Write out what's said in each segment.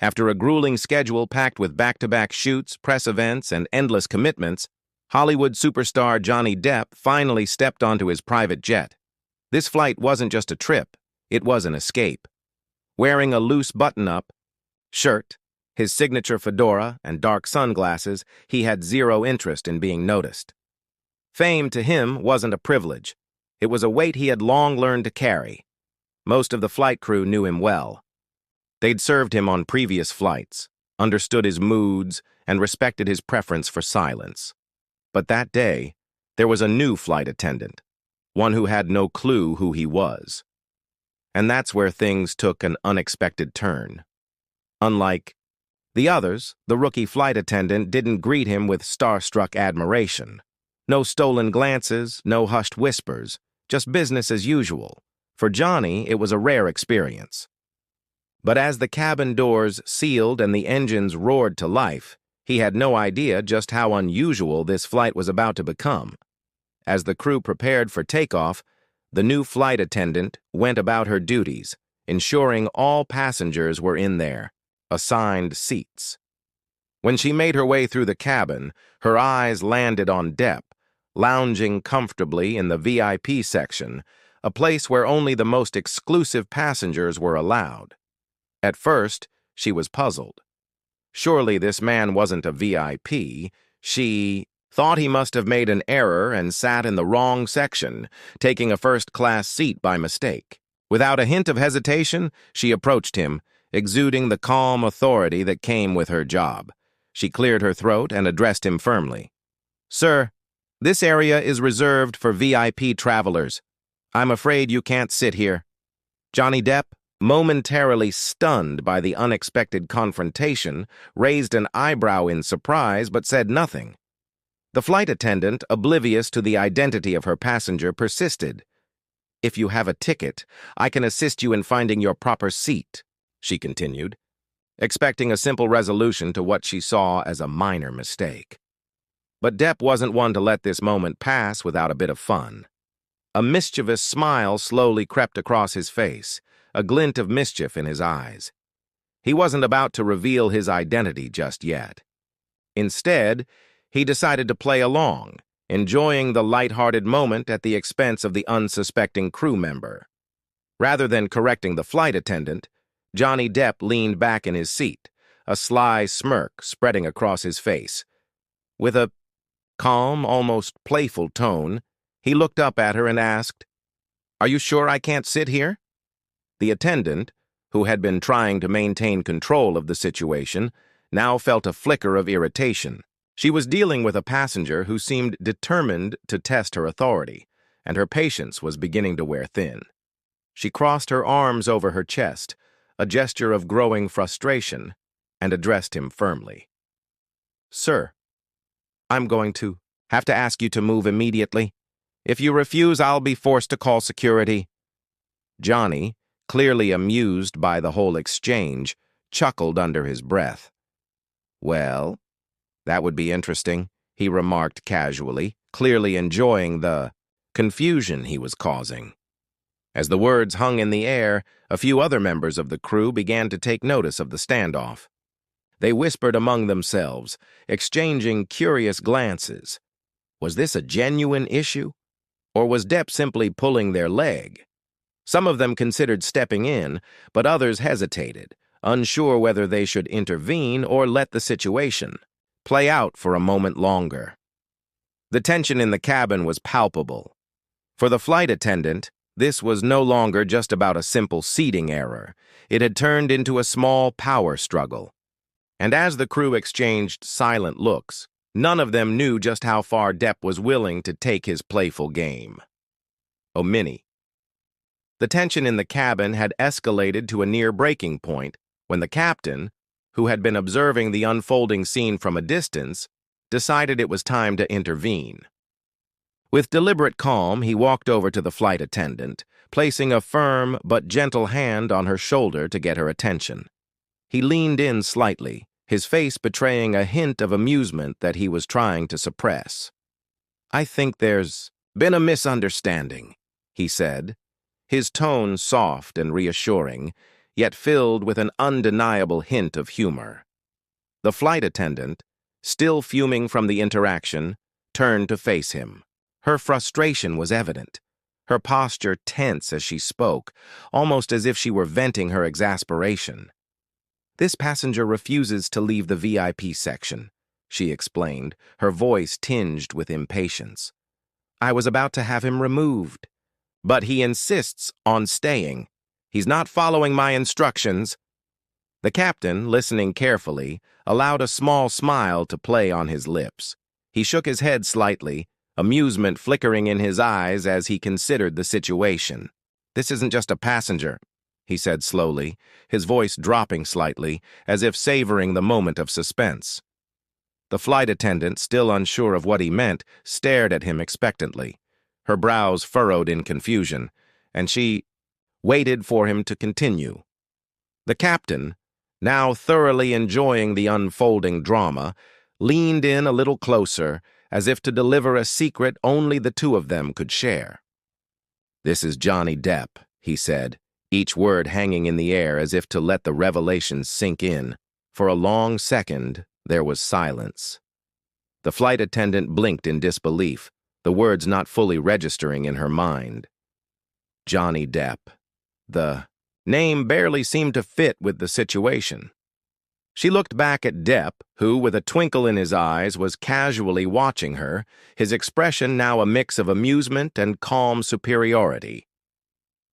After a grueling schedule packed with back-to-back shoots, press events, and endless commitments, Hollywood superstar Johnny Depp finally stepped onto his private jet. This flight wasn't just a trip, it was an escape. Wearing a loose button-up shirt, his signature fedora, and dark sunglasses, he had zero interest in being noticed. Fame to him wasn't a privilege. It was a weight he had long learned to carry. Most of the flight crew knew him well. They'd served him on previous flights, understood his moods, and respected his preference for silence. But that day, there was a new flight attendant, one who had no clue who he was. And that's where things took an unexpected turn. Unlike the others, the rookie flight attendant didn't greet him with starstruck admiration. No stolen glances, no hushed whispers, just business as usual. For Johnny, it was a rare experience. But as the cabin doors sealed and the engines roared to life, he had no idea just how unusual this flight was about to become. As the crew prepared for takeoff, the new flight attendant went about her duties, ensuring all passengers were in their assigned seats. When she made her way through the cabin, her eyes landed on Depp, lounging comfortably in the VIP section, a place where only the most exclusive passengers were allowed. At first, she was puzzled. Surely this man wasn't a VIP. She thought he must have made an error and sat in the wrong section, taking a first-class seat by mistake. Without a hint of hesitation, she approached him, exuding the calm authority that came with her job. She cleared her throat and addressed him firmly. "Sir, this area is reserved for VIP travelers. I'm afraid you can't sit here." Johnny Depp, momentarily stunned by the unexpected confrontation, raised an eyebrow in surprise but said nothing. The flight attendant, oblivious to the identity of her passenger, persisted. "If you have a ticket, I can assist you in finding your proper seat," she continued, expecting a simple resolution to what she saw as a minor mistake. But Depp wasn't one to let this moment pass without a bit of fun. A mischievous smile slowly crept across his face, a glint of mischief in his eyes. He wasn't about to reveal his identity just yet. Instead, he decided to play along, enjoying the light-hearted moment at the expense of the unsuspecting crew member. Rather than correcting the flight attendant, Johnny Depp leaned back in his seat, a sly smirk spreading across his face. With a calm, almost playful tone, he looked up at her and asked, "Are you sure I can't sit here?" The attendant, who had been trying to maintain control of the situation, now felt a flicker of irritation. She was dealing with a passenger who seemed determined to test her authority, and her patience was beginning to wear thin. She crossed her arms over her chest, a gesture of growing frustration, and addressed him firmly. "Sir, I'm going to have to ask you to move immediately. If you refuse, I'll be forced to call security." Johnny, clearly amused by the whole exchange, chuckled under his breath. "Well, that would be interesting," he remarked casually, clearly enjoying the confusion he was causing. As the words hung in the air, a few other members of the crew began to take notice of the standoff. They whispered among themselves, exchanging curious glances. Was this a genuine issue? Or was Depp simply pulling their leg? Some of them considered stepping in, but others hesitated, unsure whether they should intervene or let the situation play out for a moment longer. The tension in the cabin was palpable. For the flight attendant, this was no longer just about a simple seating error. It had turned into a small power struggle. And as the crew exchanged silent looks, none of them knew just how far Depp was willing to take his playful game. Oh, Minnie. The tension in the cabin had escalated to a near breaking point when the captain, who had been observing the unfolding scene from a distance, decided it was time to intervene. With deliberate calm, he walked over to the flight attendant, placing a firm but gentle hand on her shoulder to get her attention. He leaned in slightly, his face betraying a hint of amusement that he was trying to suppress. "I think there's been a misunderstanding," he said, his tone soft and reassuring, yet filled with an undeniable hint of humor. The flight attendant, still fuming from the interaction, turned to face him. Her frustration was evident, her posture tense as she spoke, almost as if she were venting her exasperation. "This passenger refuses to leave the VIP section," she explained, her voice tinged with impatience. "I was about to have him removed, but he insists on staying. He's not following my instructions." The captain, listening carefully, allowed a small smile to play on his lips. He shook his head slightly, amusement flickering in his eyes as he considered the situation. "This isn't just a passenger," he said slowly, his voice dropping slightly, as if savoring the moment of suspense. The flight attendant, still unsure of what he meant, stared at him expectantly, her brows furrowed in confusion, and she waited for him to continue. The captain, now thoroughly enjoying the unfolding drama, leaned in a little closer, as if to deliver a secret only the two of them could share. "This is Johnny Depp," he said, each word hanging in the air as if to let the revelation sink in. For a long second, there was silence. The flight attendant blinked in disbelief, the words not fully registering in her mind. Johnny Depp. The name barely seemed to fit with the situation. She looked back at Depp, who, with a twinkle in his eyes, was casually watching her, his expression now a mix of amusement and calm superiority.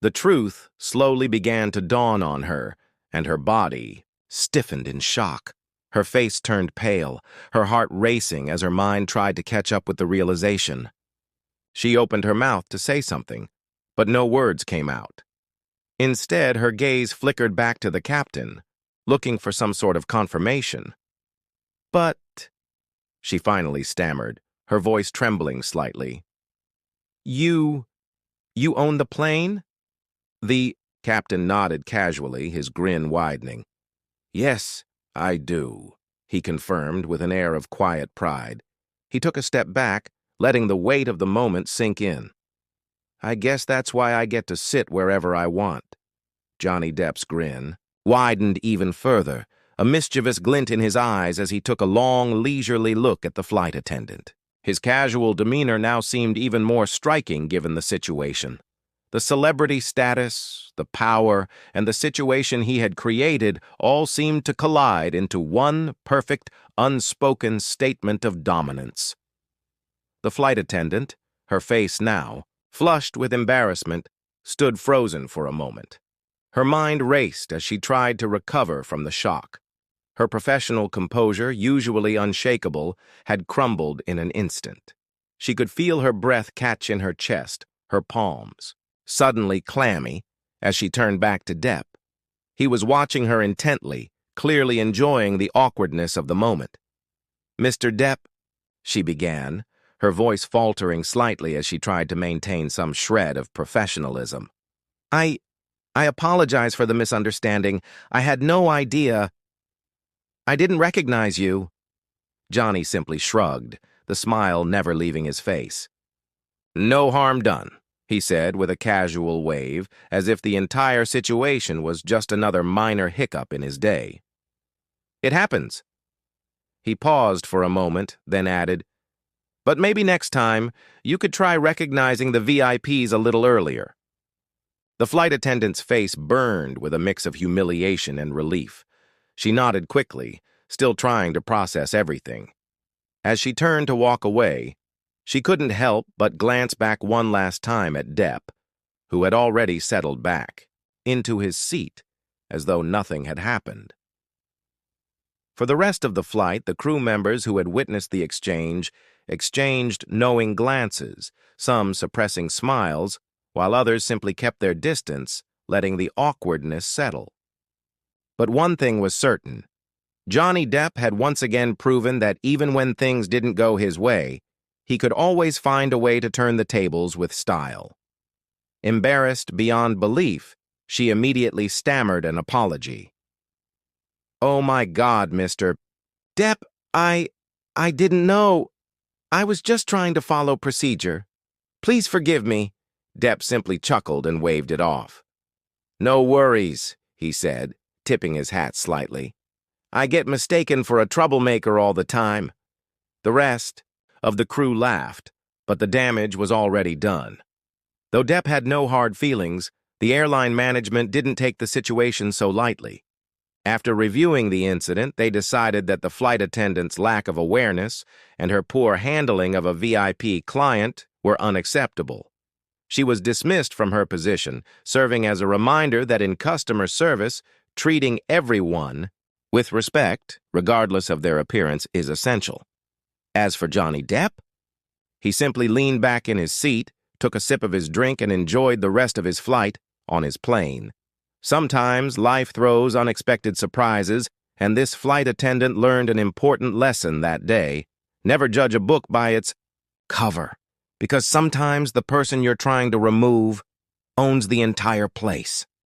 The truth slowly began to dawn on her, and her body stiffened in shock. Her face turned pale, her heart racing as her mind tried to catch up with the realization. She opened her mouth to say something, but no words came out. Instead, her gaze flickered back to the captain, looking for some sort of confirmation. "But," she finally stammered, her voice trembling slightly. You own the plane?" The captain nodded casually, his grin widening. "Yes, I do," he confirmed with an air of quiet pride. He took a step back, letting the weight of the moment sink in. "I guess that's why I get to sit wherever I want." Johnny Depp's grin widened even further, a mischievous glint in his eyes as he took a long, leisurely look at the flight attendant. His casual demeanor now seemed even more striking given the situation. The celebrity status, the power, and the situation he had created all seemed to collide into one perfect, unspoken statement of dominance. The flight attendant, her face now flushed with embarrassment, stood frozen for a moment. Her mind raced as she tried to recover from the shock. Her professional composure, usually unshakable, had crumbled in an instant. She could feel her breath catch in her chest, her palms, suddenly clammy, as she turned back to Depp. He was watching her intently, clearly enjoying the awkwardness of the moment. "Mr. Depp," she began, her voice faltering slightly as she tried to maintain some shred of professionalism. I apologize for the misunderstanding. I had no idea. I didn't recognize you." Johnny simply shrugged, the smile never leaving his face. "No harm done," he said with a casual wave, as if the entire situation was just another minor hiccup in his day. "It happens." He paused for a moment, then added, "But maybe next time, you could try recognizing the VIPs a little earlier." The flight attendant's face burned with a mix of humiliation and relief. She nodded quickly, still trying to process everything. As she turned to walk away, she couldn't help but glance back one last time at Depp, who had already settled back into his seat, as though nothing had happened. For the rest of the flight, the crew members who had witnessed the exchange exchanged knowing glances, some suppressing smiles, while others simply kept their distance, letting the awkwardness settle. But one thing was certain. Johnny Depp had once again proven that even when things didn't go his way, he could always find a way to turn the tables with style. Embarrassed beyond belief, she immediately stammered an apology. "Oh my God, Mr. Depp, I didn't know. I was just trying to follow procedure. Please forgive me." Depp simply chuckled and waved it off. "No worries. he said, tipping his hat slightly. "I get mistaken for a troublemaker all the time." The rest of the crew laughed, but the damage was already done. Though Depp had no hard feelings, the airline management didn't take the situation so lightly. After reviewing the incident, they decided that the flight attendant's lack of awareness and her poor handling of a VIP client were unacceptable. She was dismissed from her position, serving as a reminder that in customer service, treating everyone with respect, regardless of their appearance, is essential. As for Johnny Depp, he simply leaned back in his seat, took a sip of his drink, and enjoyed the rest of his flight on his plane. Sometimes life throws unexpected surprises, and this flight attendant learned an important lesson that day. Never judge a book by its cover, because sometimes the person you're trying to remove owns the entire place.